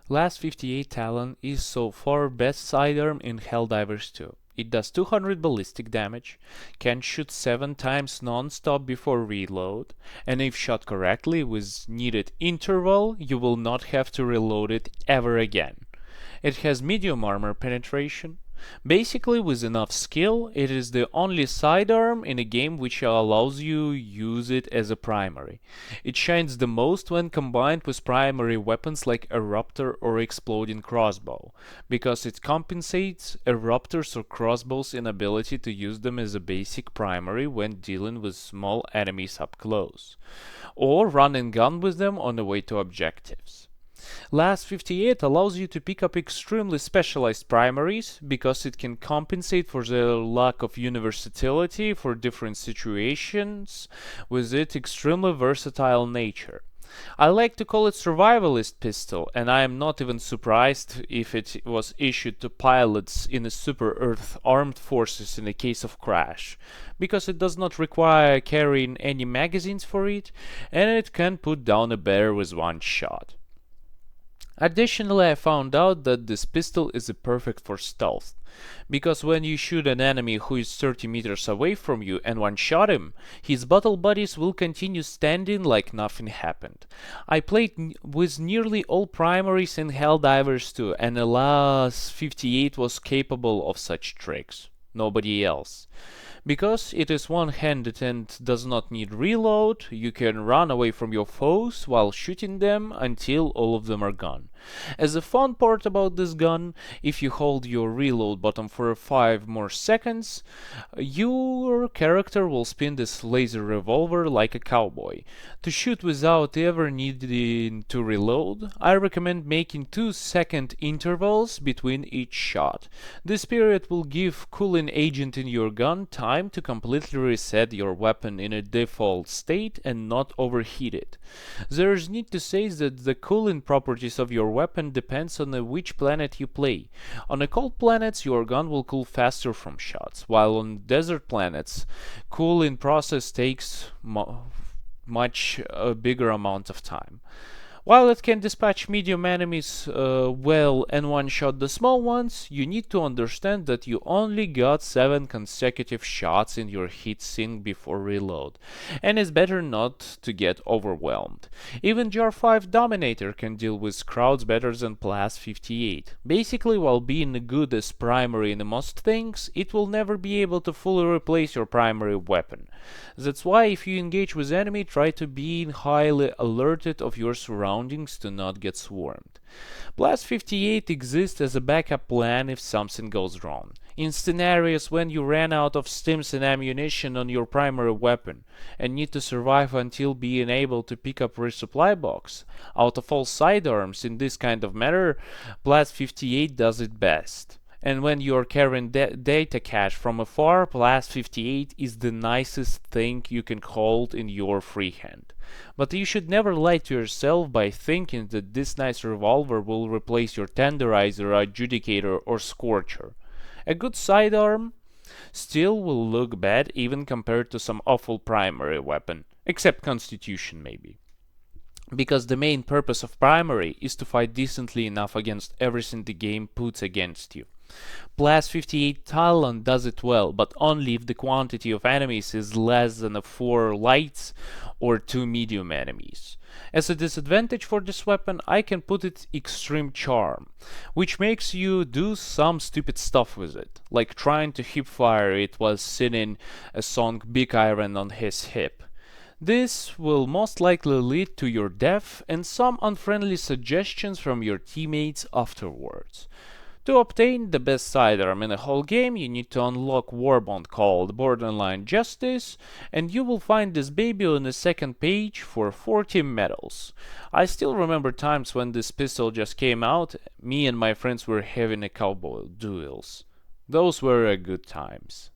Last 58 Talon is so far best sidearm in Helldivers 2. It does 200 ballistic damage, can shoot 7 times non-stop before reload, and if shot correctly with needed interval, you will not have to reload it ever again. It has medium armor penetration. Basically, with enough skill, it is the only sidearm in a game which allows you use it as a primary. It shines the most when combined with primary weapons like a raptor or exploding crossbow, because it compensates a raptor's or crossbow's inability to use them as a basic primary when dealing with small enemies up close, or run and gun with them on the way to objectives. Last 58 allows you to pick up extremely specialized primaries because it can compensate for the lack of universality for different situations with its extremely versatile nature. I like to call it Survivalist pistol, and I am not even surprised if it was issued to pilots in the Super Earth Armed Forces in the case of crash, because it does not require carrying any magazines for it, and it can put down a bear with one shot. Additionally, I found out that this pistol is perfect for stealth, because when you shoot an enemy who is 30 meters away from you and one-shot him, his battle buddies will continue standing like nothing happened. I played with nearly all primaries in Helldivers 2, and alas, 58 was capable of such tricks. Nobody else. Because it is one-handed and does not need reload, you can run away from your foes while shooting them until all of them are gone. As a fun part about this gun, if you hold your reload button for 5 more seconds, your character will spin this laser revolver like a cowboy. To shoot without ever needing to reload, I recommend making 2-second intervals between each shot. This period will give cooling agent in your gun time to completely reset your weapon in a default state and not overheat it. There is need to say that the cooling properties of your weapon depends on which planet you play. On the cold planets your gun will cool faster from shots, while on desert planets cooling process takes much bigger amount of time. While it can dispatch medium enemies well and one-shot the small ones, you need to understand that you only got 7 consecutive shots in your heatsink before reload, and it's better not to get overwhelmed. Even Jar 5 Dominator can deal with crowds better than Plus 58. Basically, while being good as primary in most things, it will never be able to fully replace your primary weapon. That's why if you engage with enemy, try to be highly alerted of your surroundings to not get swarmed. Blast 58 exists as a backup plan if something goes wrong. In scenarios when you ran out of stims and ammunition on your primary weapon and need to survive until being able to pick up resupply box, out of all sidearms in this kind of matter, Blast 58 does it best. And when you're carrying data cache from afar, Blast 58 is the nicest thing you can hold in your free hand. But you should never lie to yourself by thinking that this nice revolver will replace your tenderizer, adjudicator, or scorcher. A good sidearm still will look bad even compared to some awful primary weapon, except Constitution maybe. Because the main purpose of primary is to fight decently enough against everything the game puts against you. Plus 58 Talon does it well, but only if the quantity of enemies is less than 4 lights or 2 medium enemies. As a disadvantage for this weapon, I can put it Extreme Charm, which makes you do some stupid stuff with it, like trying to hipfire it while singing a song Big Iron on his hip. This will most likely lead to your death and some unfriendly suggestions from your teammates afterwards. To obtain the best sidearm in the whole game, you need to unlock warbond called Borderline Justice, and you will find this baby on the second page for 40 medals. I still remember times when this pistol just came out, me and my friends were having a cowboy duels. Those were good times.